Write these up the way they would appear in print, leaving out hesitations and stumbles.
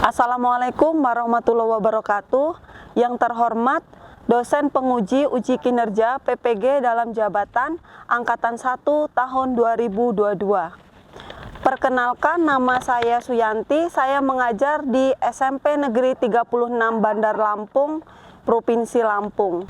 Assalamualaikum warahmatullahi wabarakatuh. Yang terhormat dosen penguji uji kinerja PPG dalam jabatan Angkatan 1 tahun 2022. Perkenalkan, nama saya Suyanti, saya mengajar di SMP Negeri 36 Bandar Lampung, Provinsi Lampung.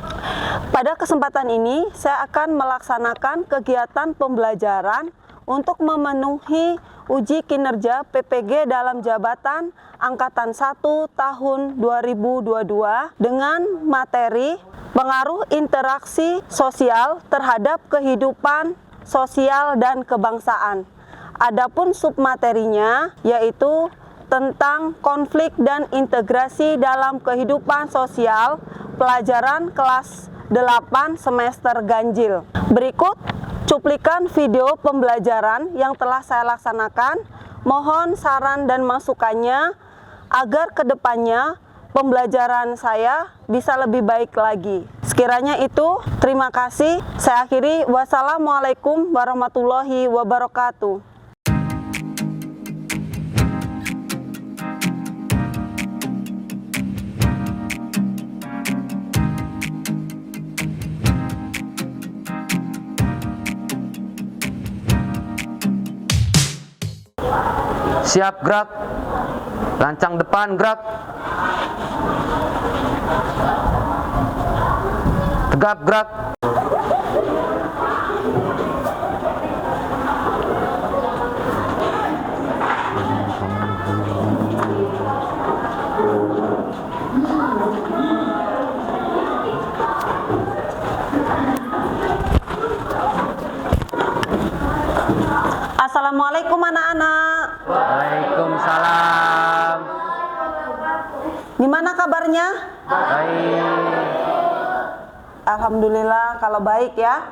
Pada kesempatan ini, saya akan melaksanakan kegiatan pembelajaran untuk memenuhi uji kinerja PPG dalam jabatan Angkatan 1 tahun 2022 dengan materi pengaruh interaksi sosial terhadap kehidupan sosial dan kebangsaan. Adapun submaterinya yaitu tentang konflik dan integrasi dalam kehidupan sosial, pelajaran kelas 8 semester ganjil. Berikut cuplikan video pembelajaran yang telah saya laksanakan. Mohon saran dan masukannya agar kedepannya pembelajaran saya bisa lebih baik lagi. Sekiranya itu, terima kasih. Saya akhiri. Wassalamualaikum warahmatullahi wabarakatuh. Siap, gerak. Lancang depan, gerak. Tegap, gerak. Assalamualaikum anak-anak. Waalaikumsalam. Gimana kabarnya? Baik. Alhamdulillah kalau baik ya.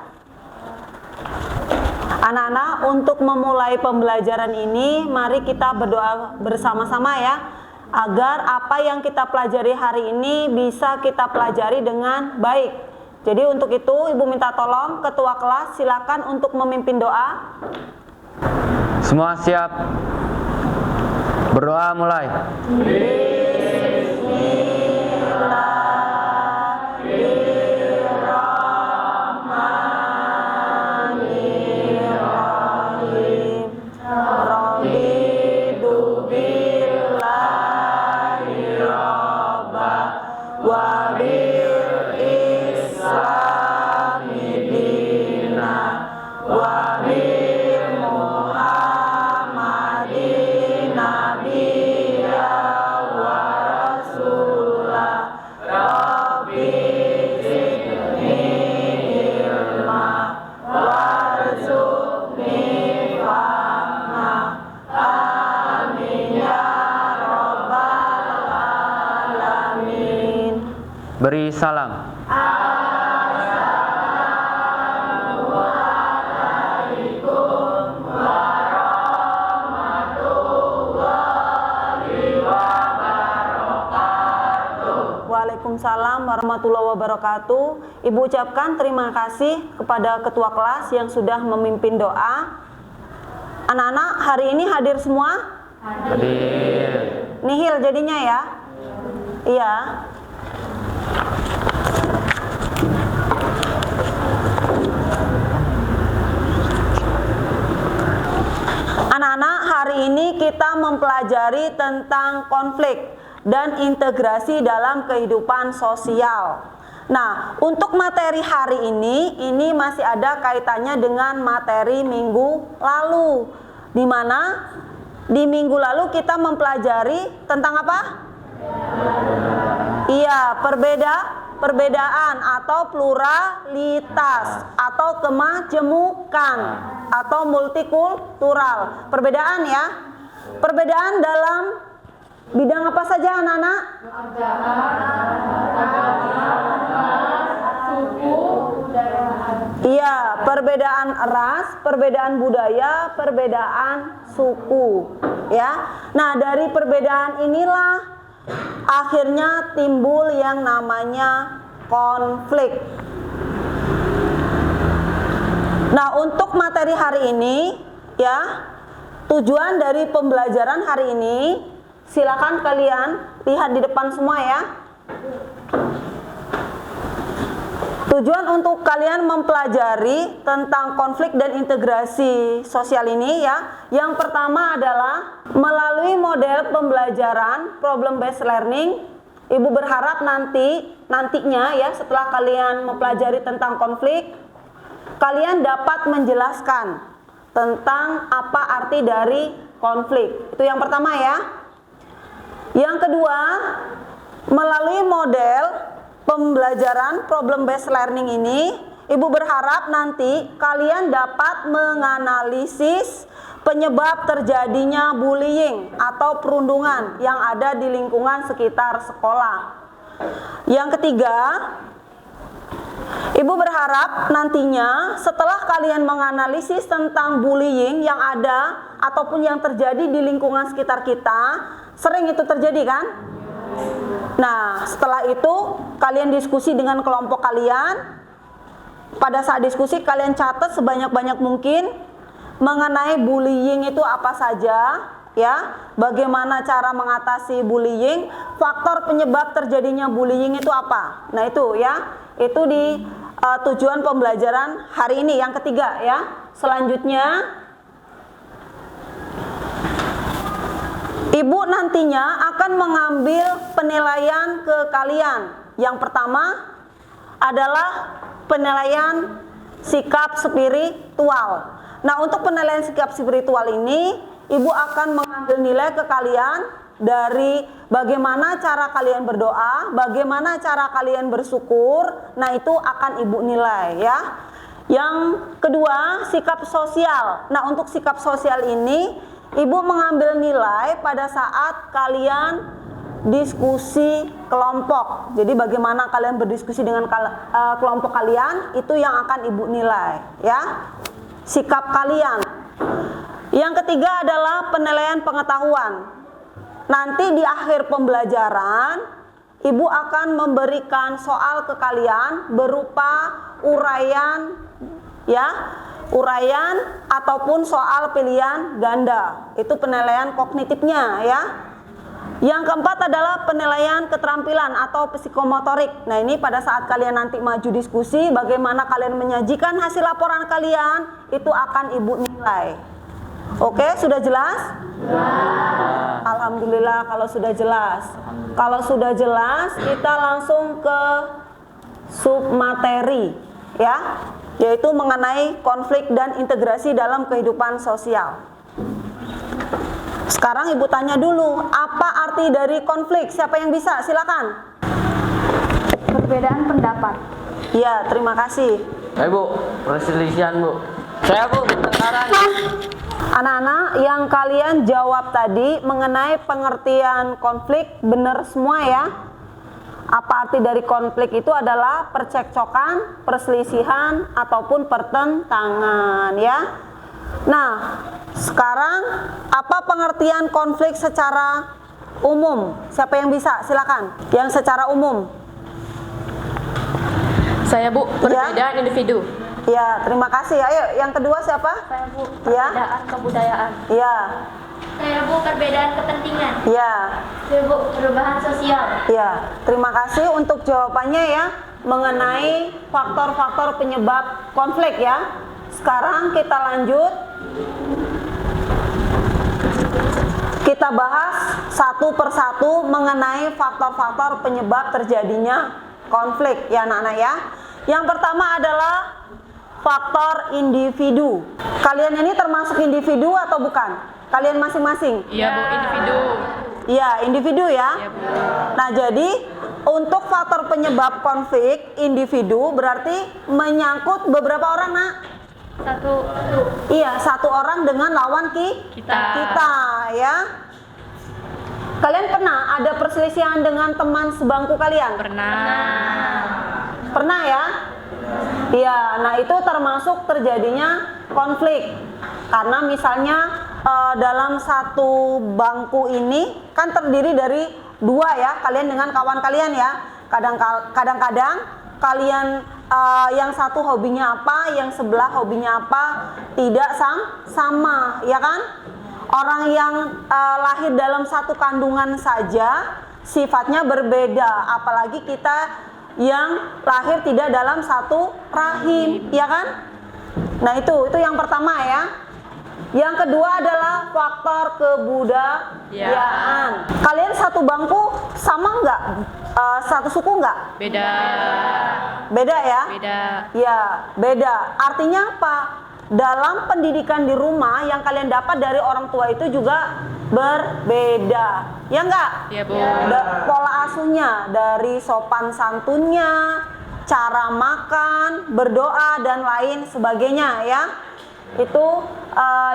Anak-anak, untuk memulai pembelajaran ini, mari kita berdoa bersama-sama ya, agar apa yang kita pelajari hari ini bisa kita pelajari dengan baik. Jadi untuk itu Ibu minta tolong ketua kelas silakan untuk memimpin doa. Semua siap. Berdoa mulai. Bismillahirrahmanirrahim. Raditu billahi robba wa bil islami dina wa bil Muhammadin nabiyya wa rasulah. Rabbi zidni ilma warzuqni fahma. Amin ya rabbal alamin. Beri salam. Waalaikumsalam warahmatullahi wabarakatuh. Ibu ucapkan terima kasih kepada ketua kelas yang sudah memimpin doa. Anak-anak hari ini hadir semua? Hadir. Nihil jadinya ya? Iya. Anak-anak, hari ini kita mempelajari tentang konflik dan integrasi dalam kehidupan sosial. Nah, untuk materi hari ini masih ada kaitannya dengan materi minggu lalu, di mana di minggu lalu kita mempelajari tentang apa? Iya, perbedaan atau pluralitas atau kemajemukan atau multikultural. Perbedaan ya. Perbedaan dalam bidang apa saja anak-anak? Iya, perbedaan ras, perbedaan budaya, perbedaan suku. Ya. Nah, dari perbedaan inilah akhirnya timbul yang namanya konflik. Nah, untuk materi hari ini ya, tujuan dari pembelajaran hari ini silakan kalian lihat di depan semua ya. Tujuan untuk kalian mempelajari tentang konflik dan integrasi sosial ini ya. Yang pertama adalah melalui model pembelajaran problem based learning. Ibu berharap nantinya ya, setelah kalian mempelajari tentang konflik, kalian dapat menjelaskan tentang apa arti dari konflik. Itu yang pertama ya. Yang kedua, melalui model pembelajaran problem based learning ini, Ibu berharap nanti kalian dapat menganalisis penyebab terjadinya bullying atau perundungan yang ada di lingkungan sekitar sekolah. Yang ketiga, Ibu berharap nantinya setelah kalian menganalisis tentang bullying yang ada ataupun yang terjadi di lingkungan sekitar kita, sering itu terjadi kan? Nah, setelah itu kalian diskusi dengan kelompok kalian. Pada saat diskusi kalian catat sebanyak-banyak mungkin mengenai bullying itu apa saja ya, bagaimana cara mengatasi bullying, faktor penyebab terjadinya bullying itu apa. Nah, itu ya, itu di tujuan pembelajaran hari ini yang ketiga ya. Selanjutnya Ibu nantinya akan mengambil penilaian ke kalian. Yang pertama adalah penilaian sikap spiritual. Nah, untuk penilaian sikap spiritual ini, Ibu akan mengambil nilai ke kalian dari bagaimana cara kalian berdoa, bagaimana cara kalian bersyukur. Nah, itu akan Ibu nilai ya. Yang kedua, sikap sosial. Nah, untuk sikap sosial ini Ibu mengambil nilai pada saat kalian diskusi kelompok. Jadi bagaimana kalian berdiskusi dengan kelompok kalian, itu yang akan Ibu nilai ya. Sikap kalian. Yang ketiga adalah penilaian pengetahuan. Nanti di akhir pembelajaran Ibu akan memberikan soal ke kalian berupa uraian ya, uraian ataupun soal pilihan ganda. Itu penilaian kognitifnya ya. Yang keempat adalah penilaian keterampilan atau psikomotorik. Nah, ini pada saat kalian nanti maju diskusi, bagaimana kalian menyajikan hasil laporan kalian, itu akan Ibu nilai. Oke, sudah jelas? Alhamdulillah kalau sudah jelas. Kalau sudah jelas, kita langsung ke submateri ya, yaitu mengenai konflik dan integrasi dalam kehidupan sosial. Sekarang Ibu tanya dulu, apa arti dari konflik? Siapa yang bisa? Silakan. Perbedaan pendapat. Ya, terima kasih. Ayo Bu, perselisihan Bu. Saya Bu, pertengkaran. Anak-anak yang kalian jawab tadi mengenai pengertian konflik benar semua ya. Apa arti dari konflik itu adalah percekcokan, perselisihan, ataupun pertentangan ya. Nah, sekarang apa pengertian konflik secara umum? Siapa yang bisa? Silakan. Yang secara umum. Saya Bu, perbedaan individu. Ya, terima kasih. Ayo, yang kedua siapa? Saya Bu, Ya. perbedaan kebudayaan. Ya, Saya Bu, perbedaan kepentingan. ya, Saya Bu, perubahan sosial. ya. Terima kasih untuk jawabannya ya, mengenai faktor-faktor penyebab konflik ya. Sekarang kita lanjut. Kita bahas satu persatu mengenai faktor-faktor penyebab terjadinya konflik ya anak-anak ya. Yang pertama adalah faktor individu. Kalian ini termasuk individu atau bukan? Kalian masing-masing? Iya Bu, individu. Iya, individu ya. Iya Bu. Nah, jadi untuk faktor penyebab konflik individu berarti menyangkut beberapa orang, Nak. Satu. Iya, satu orang dengan lawan kita ya. Kalian pernah ada perselisihan dengan teman sebangku kalian? Pernah ya? Iya, nah itu termasuk terjadinya konflik. Karena misalnya dalam satu bangku ini kan terdiri dari dua ya, kalian dengan kawan kalian ya. Kadang-kadang kalian yang satu hobinya apa, yang sebelah hobinya apa, tidak sama, ya kan? Orang yang lahir dalam satu kandungan saja sifatnya berbeda, apalagi kita yang lahir tidak dalam satu rahim, ya kan? Nah, itu yang pertama ya. Yang kedua adalah faktor kebudayaan. Kalian satu bangku sama nggak? Satu suku nggak? Beda. Beda ya? Beda. Ya, beda. Artinya apa? Dalam pendidikan di rumah yang kalian dapat dari orang tua itu juga berbeda. Ya enggak? Iya, Bu. Pola asuhnya, dari sopan santunnya, cara makan, berdoa dan lain sebagainya ya. Itu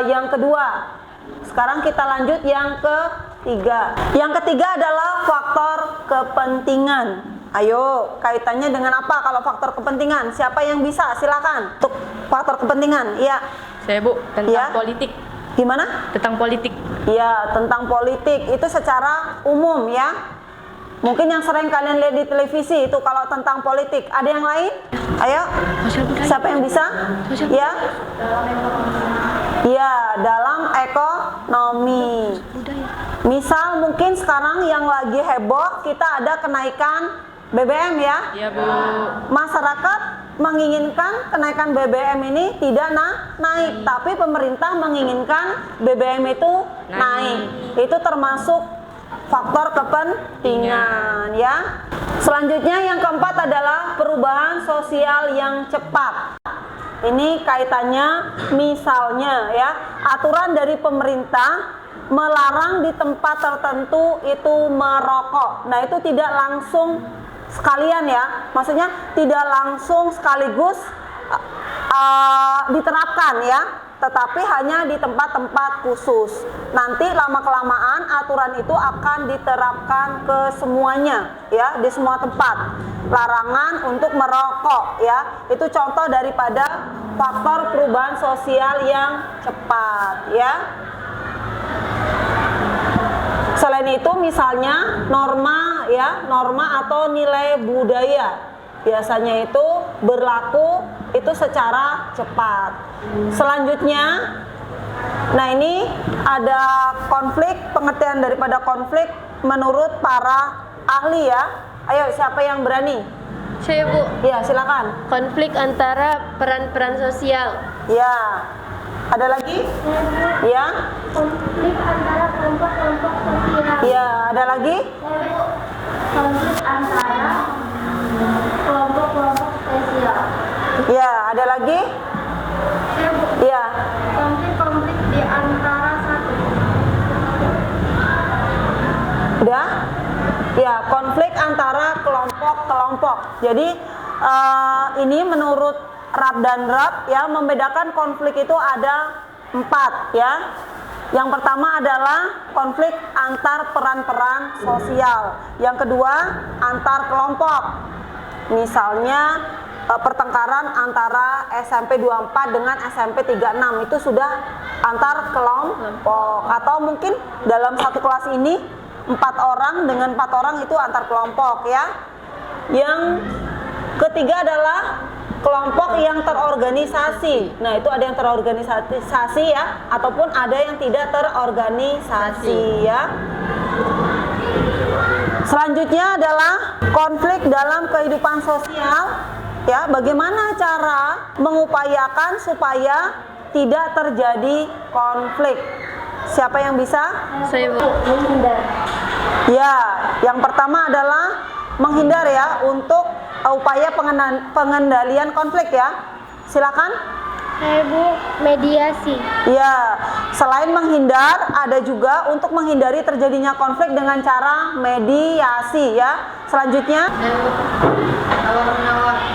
yang kedua. Sekarang kita lanjut yang ketiga. Yang ketiga adalah faktor kepentingan. Ayo, kaitannya dengan apa kalau faktor kepentingan? Siapa yang bisa? Silakan. Untuk faktor kepentingan. Iya. Saya, Bu, tentang Ya. politik. Gimana? Tentang politik. Iya, tentang politik. Itu secara umum ya. Mungkin yang sering kalian lihat di televisi itu kalau tentang politik. Ada yang lain? Ayo. Siapa yang bisa? Ya. Iya, dalam ekonomi. Misal mungkin sekarang yang lagi heboh kita ada kenaikan BBM ya. Iya, Bu. Masyarakat menginginkan kenaikan BBM ini tidak naik, tapi pemerintah menginginkan BBM itu naik. Itu termasuk faktor kepentingan ya. Selanjutnya yang keempat adalah perubahan sosial yang cepat. Ini kaitannya misalnya ya, aturan dari pemerintah melarang di tempat tertentu itu merokok. Nah, itu tidak langsung sekalian ya, maksudnya tidak langsung sekaligus diterapkan ya, tetapi hanya di tempat-tempat khusus. Nanti lama-kelamaan aturan itu akan diterapkan ke semuanya ya, di semua tempat. Larangan untuk merokok ya, itu contoh daripada faktor perubahan sosial yang cepat ya. Selain itu misalnya norma ya, norma atau nilai budaya biasanya itu berlaku itu secara cepat. Selanjutnya, nah ini ada konflik, pengertian daripada konflik menurut para ahli ya. Ayo, siapa yang berani? Saya, Bu. Ya, silakan. Konflik antara peran-peran sosial. Ya. Ada lagi? Ya. Konflik antara kelompok-kelompok sosial. Ya, ada lagi? Konflik antara kelompok-kelompok sosial. Ya, ada lagi? Ya. Konflik-konflik di antara satu. Udah? Ya, konflik antara kelompok-kelompok. Jadi ini menurut Rapp dan Rapp ya, membedakan konflik itu ada 4 ya. Yang pertama adalah konflik antar peran-peran sosial. Yang kedua, antar kelompok. Misalnya pertengkaran antara SMP 24 dengan SMP 36 itu sudah antar kelompok. Atau mungkin dalam satu kelas ini 4 orang dengan 4 orang itu antar kelompok ya. Yang ketiga adalah kelompok yang terorganisasi. Nah, itu ada yang terorganisasi ya, ataupun ada yang tidak terorganisasi ya. Selanjutnya adalah konflik dalam kehidupan sosial ya. Bagaimana cara mengupayakan supaya tidak terjadi konflik? Siapa yang bisa? Saya, Bu. Menghindar. Ya, yang pertama adalah menghindar ya, untuk upaya pengendalian konflik ya. Silakan. Saya, Bu, mediasi. Ya, selain menghindar, ada juga untuk menghindari terjadinya konflik dengan cara mediasi ya. Selanjutnya,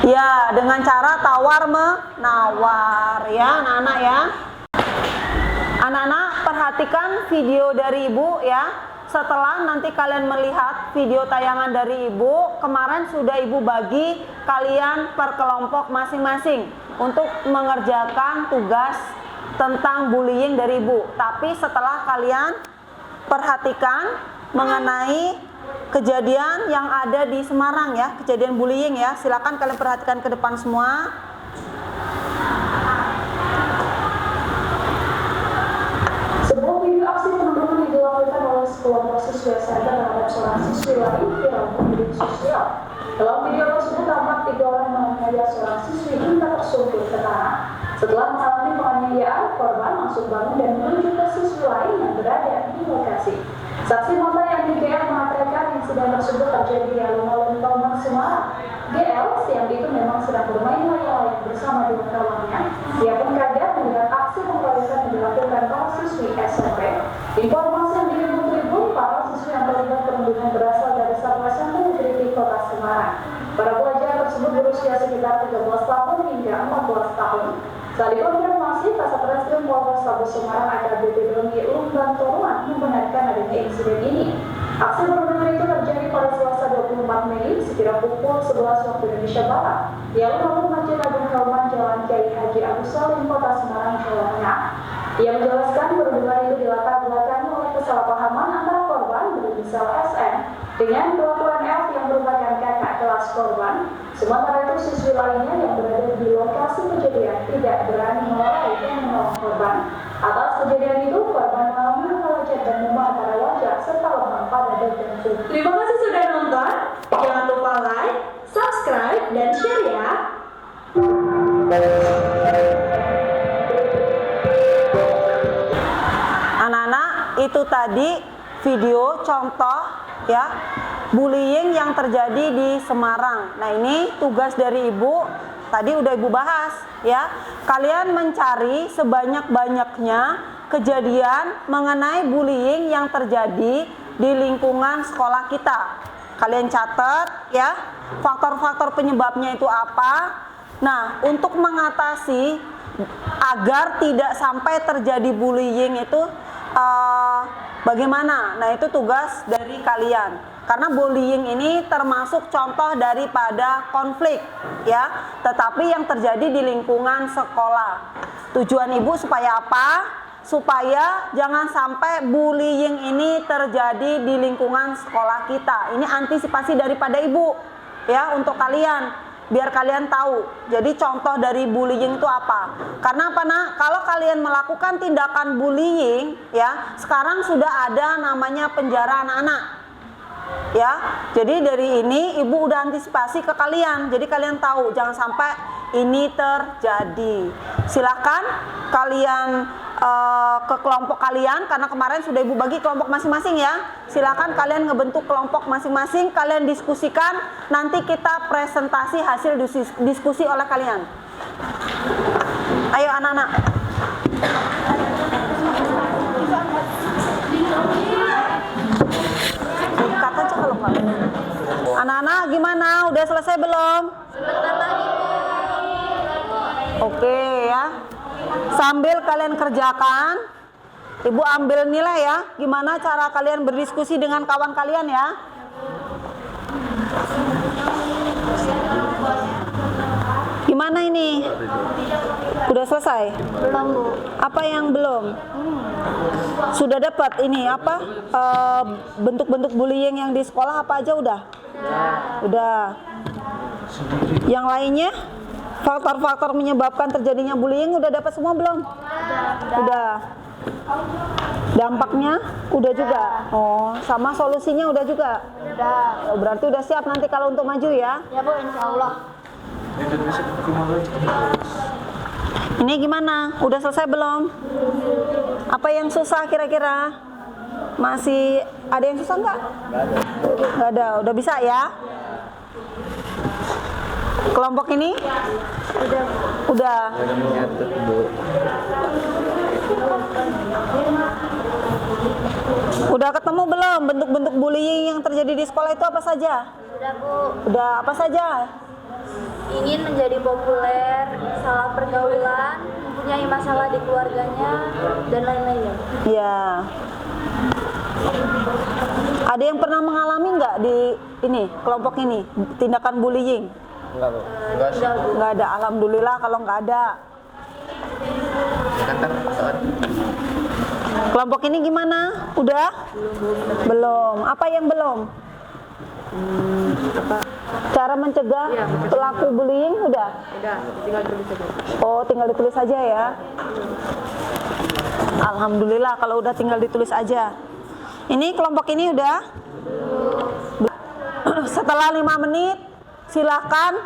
ya, dengan cara tawar menawar ya, anak-anak ya. Anak-anak, perhatikan video dari Ibu ya. Setelah nanti kalian melihat video tayangan dari Ibu, kemarin sudah Ibu bagi kalian per kelompok masing-masing untuk mengerjakan tugas tentang bullying dari Ibu. Tapi setelah kalian perhatikan mengenai kejadian yang ada di Semarang ya, kejadian bullying ya, silakan kalian perhatikan ke depan semua. Sebuah video sekelompok siswa SMP terhadap seorang siswi lain viral di media sosial. Dalam video tersebut tampak 3 orang menganiaya seorang siswi hingga tersungkur ke tanah. Setelah mengalami penganiayaan, korban langsung bangun dan menuju ke siswi lain yang berada di lokasi. Saksi mata yang di GL mengatakan insiden tersebut terjadi di alun-alun Kauman, Semarang. GL siang itu memang sedang bermain layang-layang bersama dengan kawannya. Dia pun kaget melihat aksi pengeroyokan yang dilakukan para siswi SMP. Informasi yang dihimpun Tribun, para siswi yang terlibat perundungan berasal dari satu SMP negeri di Kota Semarang. Para pelajar tersebut berusia sekitar 13 tahun hingga 14 tahun. Saat dikonfirmasi, Kasat Reskrim Polrestabes Semarang AKBP Doni Lumban Toruan membenarkan adanya insiden ini. Aksi perundungan itu terjadi pada Selasa 24 Mei sekira pukul 11 waktu Indonesia Barat di alun-alun Masjid Agung Kauman Jalan Kiai Haji Agus Salim, Kota Semarang, Jawa Tengah. Ia menjelaskan perundungan itu dilatar belakangi oleh kesalahpahaman antara korban berinisial SM dengan pelaku NF yang merupakan kakak kelas korban. Sementara itu siswi lainnya yang berada di lokasi kejadian tidak berani melawan dan menolong korban. Atas kejadian itu, korban mengalami luka lecet dan memar pada wajah serta lebam pada bagian tubuh. Terima kasih sudah nonton. Jangan lupa like, subscribe, dan share ya. Anak-anak, itu tadi video contoh ya bullying yang terjadi di Semarang. Nah, ini tugas dari Ibu tadi udah Ibu bahas ya. Kalian mencari sebanyak-banyaknya kejadian mengenai bullying yang terjadi di lingkungan sekolah kita. Kalian catat ya, faktor-faktor penyebabnya itu apa. Nah, untuk mengatasi agar tidak sampai terjadi bullying itu bagaimana? Nah, itu tugas dari kalian. Karena bullying ini termasuk contoh daripada konflik ya, tetapi yang terjadi di lingkungan sekolah. Tujuan Ibu supaya apa? Supaya jangan sampai bullying ini terjadi di lingkungan sekolah kita. Ini antisipasi daripada Ibu ya untuk kalian. Biar kalian tahu. Jadi contoh dari bullying itu apa? Karena apa nak? Kalau kalian melakukan tindakan bullying ya, sekarang sudah ada namanya penjara anak-anak. Ya. Jadi dari ini Ibu udah antisipasi ke kalian. Jadi kalian tahu jangan sampai ini terjadi. Silakan kalian ke kelompok kalian, karena kemarin sudah Ibu bagi kelompok masing-masing ya. Silakan kalian ngebentuk kelompok masing-masing, kalian diskusikan, nanti kita presentasi hasil diskusi oleh kalian. Ayo anak-anak. Dikat aja kalau nggak. Anak-anak gimana? Udah selesai belum? Sebentar lagi, Bu. Oke ya. Sambil kalian kerjakan, Ibu ambil nilai ya. Gimana cara kalian berdiskusi dengan kawan kalian ya? Gimana ini? Udah selesai? Belum, Bu. Apa yang belum? Sudah dapat ini apa? Bentuk-bentuk bullying yang di sekolah apa aja udah? Udah. Yang lainnya? Faktor-faktor menyebabkan terjadinya bullying udah dapat semua belum? Udah. Dampaknya udah juga. Oh, sama solusinya udah juga. Udah. Oh, berarti udah siap nanti kalau untuk maju ya? Ya, Bu, insya Allah. Ini gimana? Udah selesai belum? Apa yang susah kira-kira? Masih ada yang susah nggak? Nggak ada. Udah bisa ya? Kelompok ini? Udah. Udah ketemu belum bentuk-bentuk bullying yang terjadi di sekolah itu apa saja? Udah, Bu. Udah apa saja? Ingin menjadi populer, salah pergaulan, mempunyai masalah di keluarganya, dan lain-lainnya. Ya. Ada yang pernah mengalami nggak di ini kelompok ini tindakan bullying? Enggak, Bu. Nggak ada. Alhamdulillah kalau nggak ada. Kelompok ini gimana? Udah? Belum. Apa yang belum? Cara mencegah pelaku bullying udah? Udah, tinggal tulis aja. Oh, tinggal ditulis aja ya. Alhamdulillah kalau udah tinggal ditulis aja. Ini kelompok ini udah. Setelah 5 menit, silakan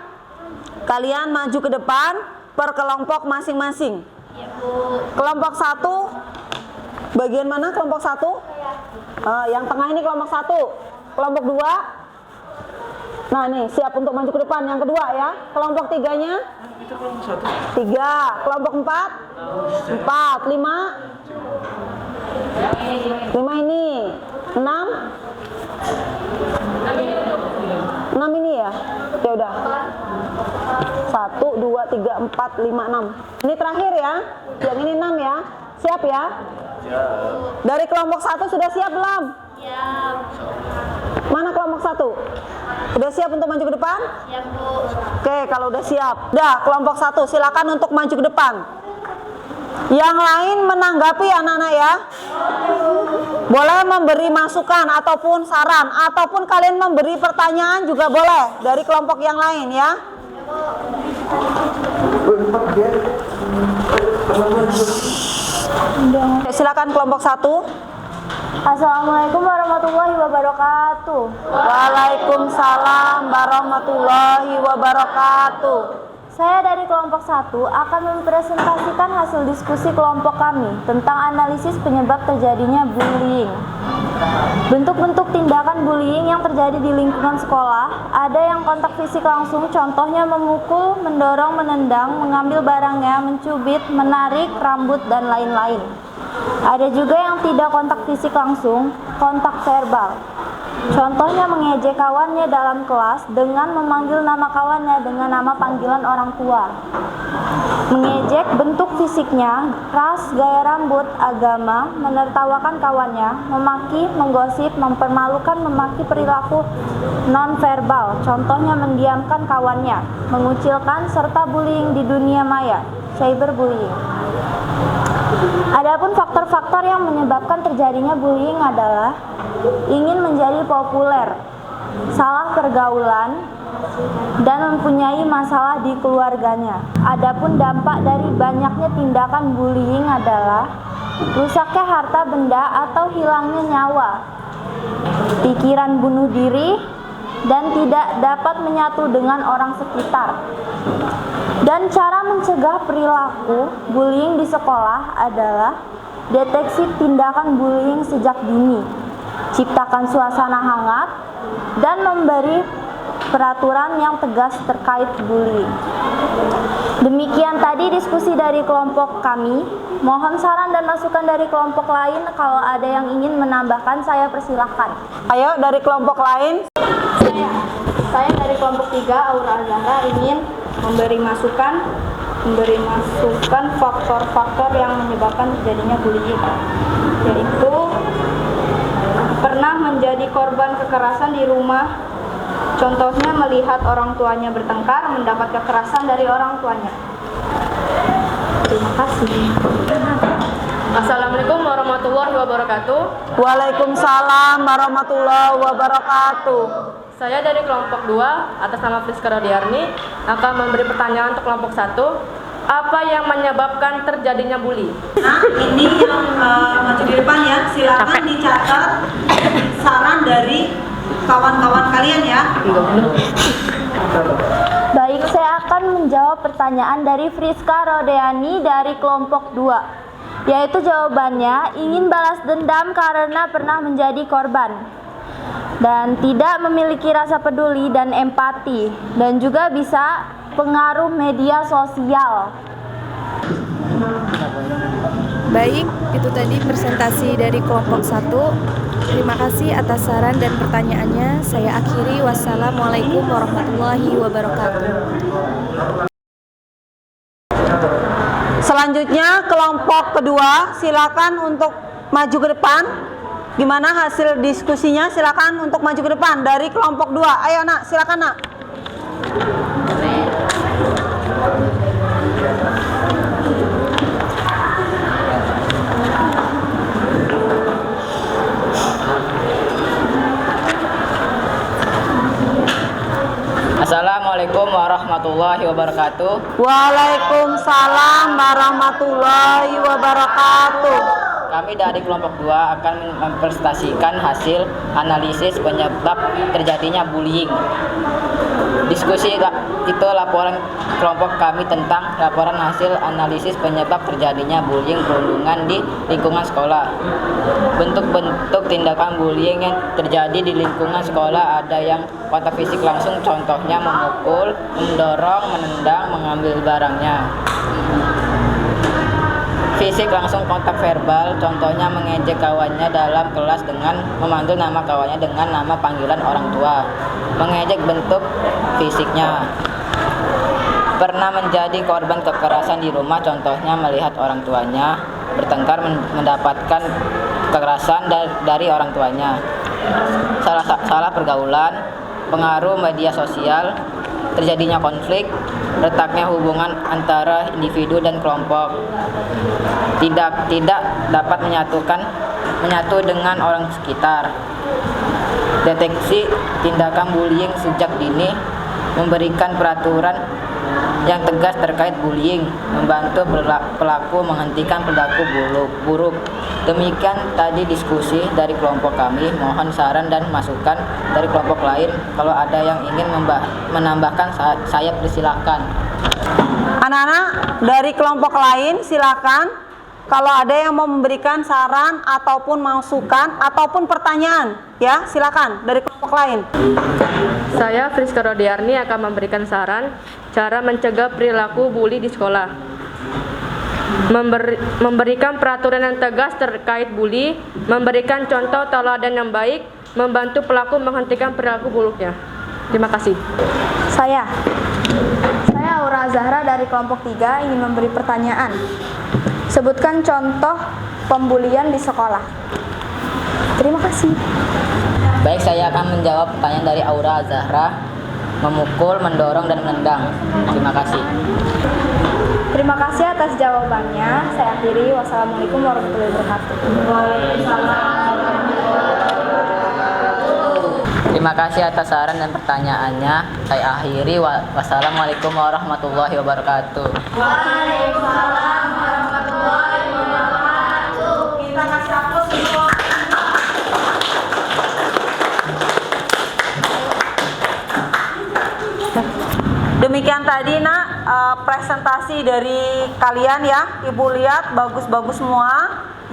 kalian maju ke depan per kelompok masing-masing. Kelompok 1, bagian mana kelompok 1? Yang tengah ini kelompok 1. Kelompok 2. Nah nih, siap untuk maju ke depan. Yang kedua ya. Kelompok 3-nya? 3. Kelompok 4? 4. 5 ini. 6 ini ya? Ya udah. 1, 2, 3, 4, 5, 6. Ini terakhir ya. Yang ini 6 ya. Siap ya? Dari kelompok 1 sudah siap belum? Siap. Mana kelompok 1? Udah siap untuk maju ke depan? Siap, Bu. Oke, kalau udah siap. Udah, kelompok 1 silakan untuk maju ke depan. Yang lain menanggapi anak-anak ya. Boleh memberi masukan ataupun saran, ataupun kalian memberi pertanyaan juga boleh dari kelompok yang lain ya. Silakan kelompok 1. Assalamualaikum warahmatullahi wabarakatuh. Waalaikumsalam warahmatullahi wabarakatuh. Saya dari kelompok 1 akan mempresentasikan hasil diskusi kelompok kami tentang analisis penyebab terjadinya bullying. Bentuk-bentuk tindakan bullying yang terjadi di lingkungan sekolah, ada yang kontak fisik langsung, contohnya memukul, mendorong, menendang, mengambil barangnya, mencubit, menarik rambut, dan lain-lain. Ada juga yang tidak kontak fisik langsung, kontak verbal. Contohnya mengejek kawannya dalam kelas dengan memanggil nama kawannya dengan nama panggilan orang tua. Mengejek bentuk fisiknya, ras, gaya rambut, agama, menertawakan kawannya, memaki, menggosip, mempermalukan, memaki perilaku non-verbal. Contohnya mendiamkan kawannya, mengucilkan, serta bullying di dunia maya, cyberbullying. Adapun faktor-faktor yang menyebabkan terjadinya bullying adalah ingin menjadi populer, salah pergaulan, dan mempunyai masalah di keluarganya. Adapun dampak dari banyaknya tindakan bullying adalah rusaknya harta benda atau hilangnya nyawa, pikiran bunuh diri, dan tidak dapat menyatu dengan orang sekitar. Dan cara mencegah perilaku bullying di sekolah adalah deteksi tindakan bullying sejak dini, ciptakan suasana hangat, dan memberi peraturan yang tegas terkait bullying. Demikian tadi diskusi dari kelompok kami. Mohon saran dan masukan dari kelompok lain. Kalau ada yang ingin menambahkan, saya persilahkan. Ayo dari kelompok lain. Saya dari kelompok 3, Aura Azahra, ingin memberi masukan faktor-faktor yang menyebabkan terjadinya bullying, yaitu pernah menjadi korban kekerasan di rumah, contohnya melihat orang tuanya bertengkar, mendapat kekerasan dari orang tuanya. Terima kasih. Assalamualaikum warahmatullahi wabarakatuh. Waalaikumsalam warahmatullahi wabarakatuh. Saya dari kelompok 2 atas nama Friska Rodiarni akan memberi pertanyaan untuk kelompok 1. Apa yang menyebabkan terjadinya bully? Nah, ini yang maju di depan ya. Silakan dicatat saran dari kawan-kawan kalian ya. Baik, saya akan menjawab pertanyaan dari Friska Rodeani dari kelompok 2, yaitu jawabannya ingin balas dendam karena pernah menjadi korban dan tidak memiliki rasa peduli dan empati, dan juga bisa pengaruh media sosial. Baik, itu tadi presentasi dari kelompok 1. Terima kasih atas saran dan pertanyaannya. Saya akhiri. Wassalamualaikum warahmatullahi wabarakatuh. Selanjutnya kelompok kedua, silakan untuk maju ke depan. Gimana hasil diskusinya? Silakan untuk maju ke depan dari kelompok 2. Ayo nak, silakan nak. Assalamualaikum warahmatullahi wabarakatuh. Waalaikumsalam warahmatullahi wabarakatuh. kami dari kelompok 2 akan mempresentasikan hasil analisis penyebab terjadinya bullying. Diskusi itu laporan kelompok kami tentang laporan hasil analisis penyebab terjadinya bullying perundungan di lingkungan sekolah. Bentuk-bentuk tindakan bullying yang terjadi di lingkungan sekolah ada yang kontak fisik langsung, contohnya memukul, mendorong, menendang, mengambil barangnya. Fisik langsung kontak verbal, contohnya mengejek kawannya dalam kelas dengan memanggil nama kawannya dengan nama panggilan orang tua. Mengejek bentuk fisiknya. Pernah menjadi korban kekerasan di rumah, contohnya melihat orang tuanya bertengkar mendapatkan kekerasan dari orang tuanya. Salah pergaulan, pengaruh media sosial, terjadinya konflik, retaknya hubungan antara individu dan kelompok, tidak dapat menyatu dengan orang sekitar. Deteksi tindakan bullying sejak dini, memberikan peraturan yang tegas terkait bullying, membantu pelaku menghentikan perilaku buruk. Demikian tadi diskusi dari kelompok kami. Mohon saran dan masukan dari kelompok lain. Kalau ada yang ingin menambahkan, saya persilakan. Anak-anak dari kelompok lain silakan. Kalau ada yang mau memberikan saran ataupun masukan ataupun pertanyaan, ya silakan dari kelompok lain. Saya Friska Rodiarni akan memberikan saran cara mencegah perilaku bully di sekolah. Memberikan peraturan yang tegas terkait bully, memberikan contoh teladan yang baik, membantu pelaku menghentikan perilaku buruknya. Terima kasih. Saya Aura Zahra dari kelompok 3 ingin memberi pertanyaan. Sebutkan contoh pembulian di sekolah. Terima kasih. Baik, saya akan menjawab pertanyaan dari Aura Zahra. Memukul, mendorong, dan menendang. Terima kasih. Terima kasih atas jawabannya. Saya akhiri. Wassalamualaikum warahmatullahi wabarakatuh. Terima kasih atas saran dan pertanyaannya. Saya akhiri. Wassalamualaikum warahmatullahi wabarakatuh. Waalaikumsalam warahmatullahi wabarakatuh. Kita kasih aplaus semua. Demikian tadi nak presentasi dari kalian ya. Ibu lihat bagus-bagus semua.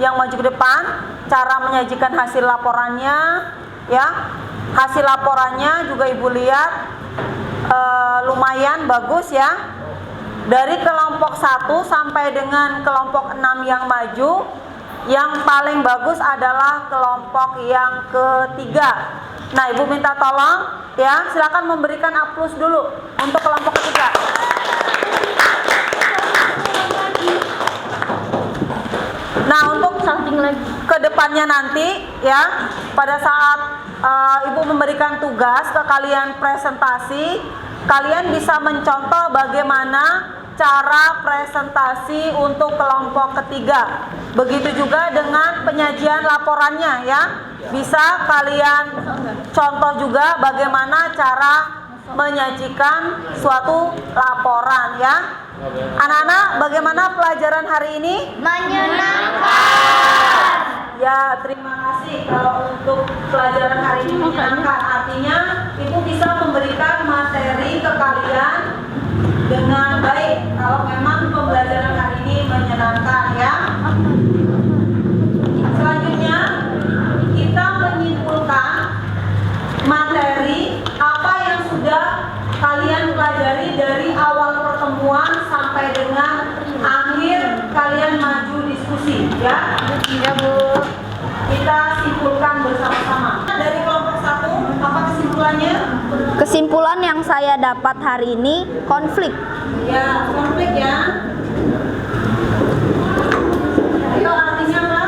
Yang maju ke depan, cara menyajikan hasil laporannya ya. Hasil laporannya juga ibu lihat lumayan bagus ya. Dari kelompok 1 sampai dengan kelompok 6 yang maju, yang paling bagus adalah kelompok yang ketiga. Nah, ibu minta tolong ya, silakan memberikan aplaus dulu untuk kelompok ketiga. Nah, untuk kedepannya nanti ya, pada saat ibu memberikan tugas ke kalian presentasi, kalian bisa mencontoh bagaimana cara presentasi untuk kelompok ketiga. Begitu juga dengan penyajian laporannya ya. Bisa kalian contoh juga bagaimana cara menyajikan suatu laporan ya. Anak-anak, bagaimana pelajaran hari ini? Menyenangkan. Ya, terima kasih. Kalau untuk pelajaran hari ini menyenangkan, artinya ibu bisa memberikan materi ke kalian dengan baik. Kalau memang pembelajaran hari ini menyenangkan ya. Selanjutnya kita menyimpulkan materi apa yang sudah kalian pelajari dari awal pertemuan sampai dengan akhir kalian maju diskusi ya. Ya Bu. Kita simpulkan bersama-sama. Dari kelompok 1, apa kesimpulannya? Kesimpulan yang saya dapat hari ini, konflik. Ya, konflik ya. Itu artinya apa?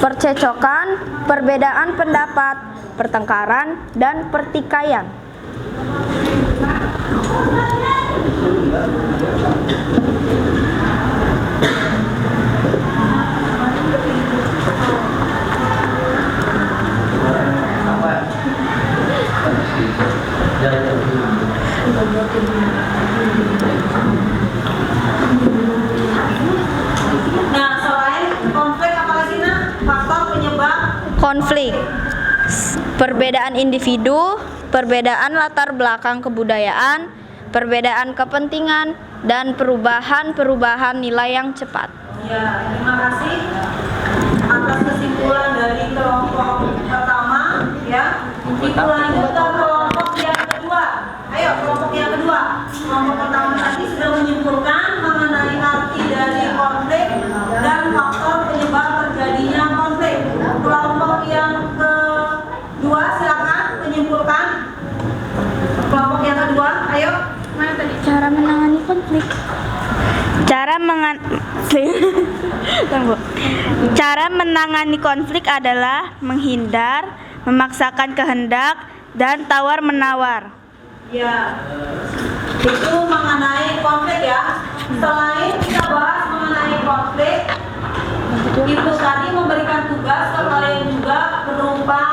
Percecokan, perbedaan pendapat, pertengkaran, dan pertikaian. Nah, selain konflik apa lagi nak? perbedaan individu, perbedaan latar belakang kebudayaan, perbedaan kepentingan, dan perubahan-perubahan nilai yang cepat. Ya, terima kasih atas kesimpulan dari kelompok pertama ya. Dilanjut ke kelompok yang kedua. Ayo, kelompok yang kedua. Kelompok pertama tadi sudah menyimpulkan mengenai arti dari konflik dan faktor penyebab terjadinya konflik. Kelompok yang kedua silakan menyimpulkan. Kelompok yang kedua, ayo. Cara menangani konflik. Cara menangani konflik adalah menghindar, memaksakan kehendak, dan tawar-menawar. Ya, itu mengenai konflik ya. Selain kita bahas mengenai konflik, Ibu tadi memberikan tugas ke kalian juga berupa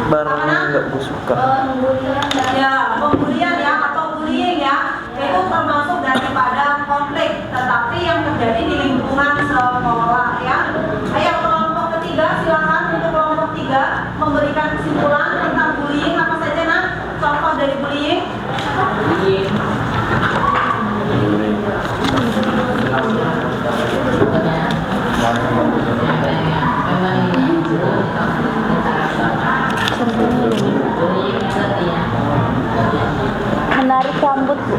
Barang yang nggak gue suka. ya, pembulian ya atau bullying ya. Itu termasuk daripada konflik, tetapi yang terjadi di lingkungan sekolah ya. Ayo kelompok ketiga silakan untuk kelompok 3 memberikan kesimpulan tentang bullying apa saja nah contoh dari bullying. Menarik rambut, Bu.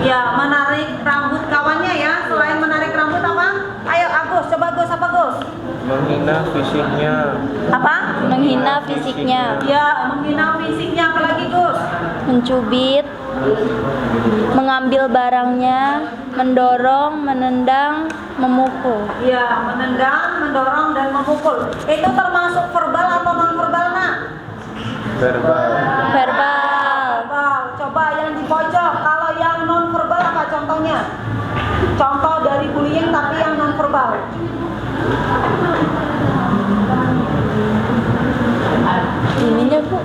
Ya, menarik rambut kawannya ya. Selain menarik rambut apa? Ayo Agus, coba Gus, apa Gus? Menghina fisiknya. Apa? Menghina fisiknya, Ya, menghina fisiknya apalagi Gus? mencubit, mengambil barangnya, mendorong, menendang, memukul. Ya, menendang, mendorong dan memukul. Itu termasuk verbal atau non verbal nak? Verbal. Verbal. Verbal. Coba yang di pojok. Kalau yang non verbal apa contohnya? Contoh dari bullying tapi yang non verbal. Ininya, Bu.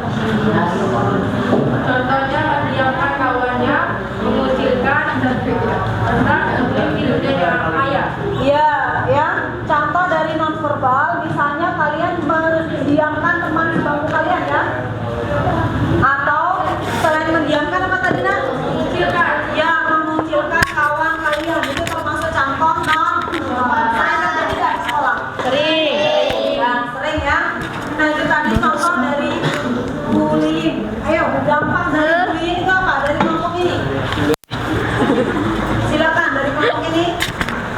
Contohnya mendiamkan kawannya, mengucilkan, dan tidurnya dengan ayah. Iya, ya. Contoh dari non verbal, misalnya kalian mendiamkan teman sebangku kalian ya. Atau selain mendiamkan apa tadi nak? Mengucilkan. Ya, mengucilkan kawan kalian itu termasuk contoh non verbal. Saya kan tidak di sekolah. Sering. Ya, sering ya. Nah itu tadi contoh dari bullying. Ayo, dampak dari bullying itu apa? Dari kelompok ini. Silakan dari kelompok ini.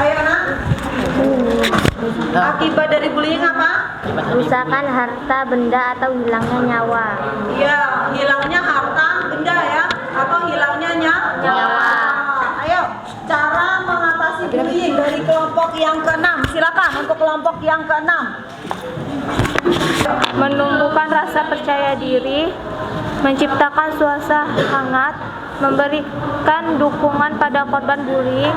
Ayo nak. Akibat dari bullying apa? Kerusakan harta benda atau hilangnya nyawa. Iya, hilangnya harta benda ya, atau hilangnya nyawa. Ayo, cara mengatasi bullying dari kelompok yang ke-6. Silakan untuk kelompok yang ke-6. Menumbuhkan rasa percaya diri, menciptakan suasana hangat, memberikan dukungan pada korban bullying,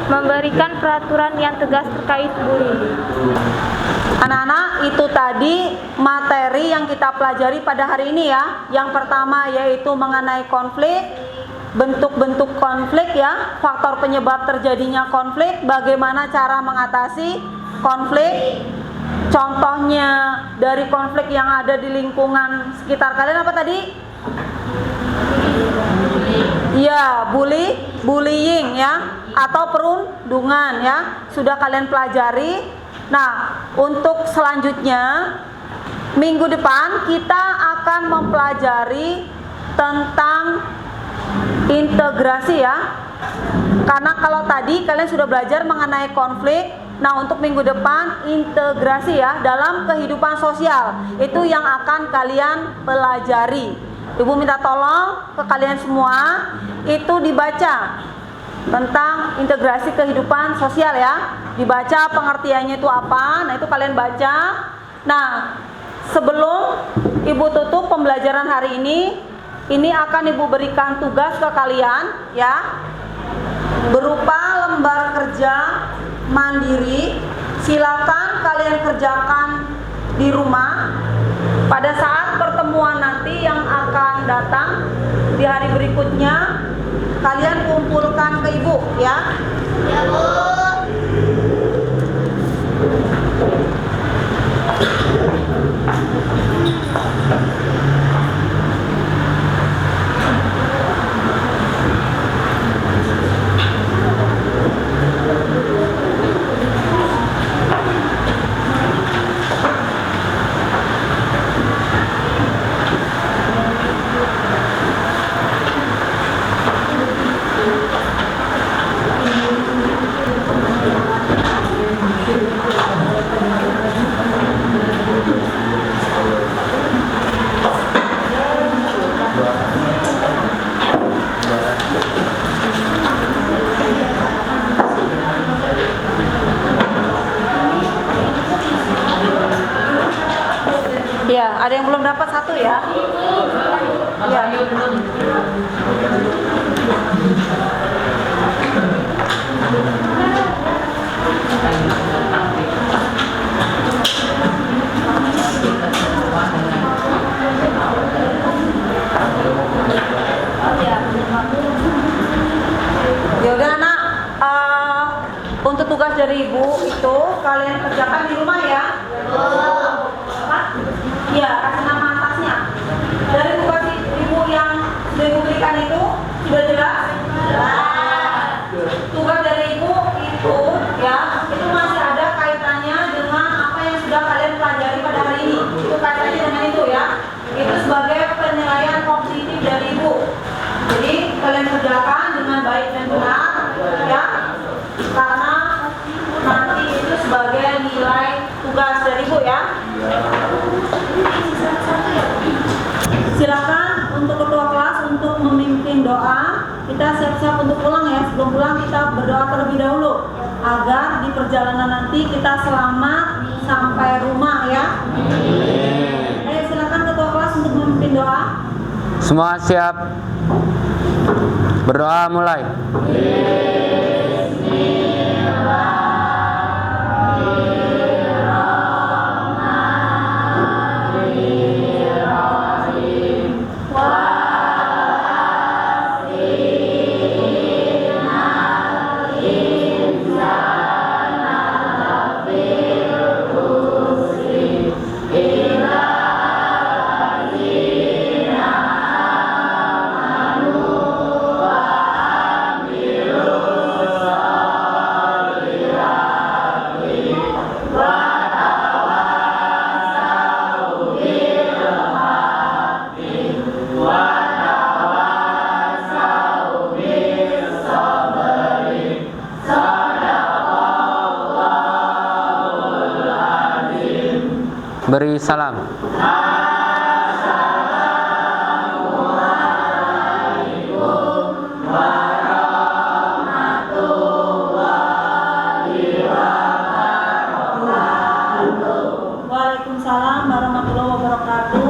memberikan peraturan yang tegas terkait bullying. Anak-anak, itu tadi materi yang kita pelajari pada hari ini ya. Yang pertama yaitu mengenai konflik, bentuk-bentuk konflik ya, faktor penyebab terjadinya konflik, bagaimana cara mengatasi konflik. Contohnya dari konflik yang ada di lingkungan sekitar kalian apa tadi? Ya, bullying ya, atau perundungan ya. Sudah kalian pelajari. Nah, untuk selanjutnya minggu depan kita akan mempelajari tentang integrasi ya. Karena kalau tadi kalian sudah belajar mengenai konflik, nah untuk minggu depan integrasi ya dalam kehidupan sosial. Itu yang akan kalian pelajari. Ibu minta tolong ke kalian semua itu dibaca tentang integrasi kehidupan sosial ya. Dibaca pengertiannya itu apa. Nah itu kalian baca. Nah sebelum ibu tutup pembelajaran hari ini akan ibu berikan tugas ke kalian ya, berupa lembar kerja mandiri. Silakan kalian kerjakan di rumah. Pada saat pertemuan nanti yang akan datang di hari berikutnya, kalian kumpulkan ke ibu ya. Ya Bu. Yaudah anak, untuk tugas dari ibu itu kalian kerjakan di rumah ya. Iya, kasih nama atasnya. Dari tugas ibu yang sudah ibu berikan itu sudah jelas? Tugas dari ibu itu ya, itu masih ada kaitannya dengan apa yang sudah kalian pelajari pada hari ini. Itu kaitannya dengan itu ya. Itu sebagai penilaian positif dari ibu. Jadi kalian kerjakan dengan baik dan benar ya, karena nanti itu sebagai nilai tugas dari ibu ya. Silakan untuk ketua kelas untuk memimpin doa. Kita siap-siap untuk pulang ya. Sebelum pulang kita berdoa terlebih dahulu agar di perjalanan nanti kita selamat sampai rumah ya. Ayo silakan ketua kelas untuk memimpin doa. Semua siap. Berdoa mulai. Beri salam. Waalaikumsalam warahmatullahi wabarakatuh.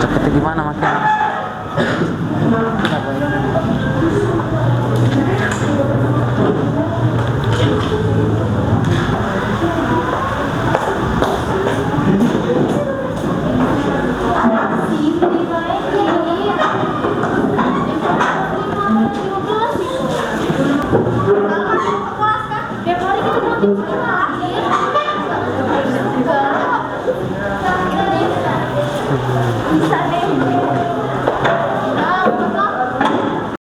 Cepetnya gimana makin?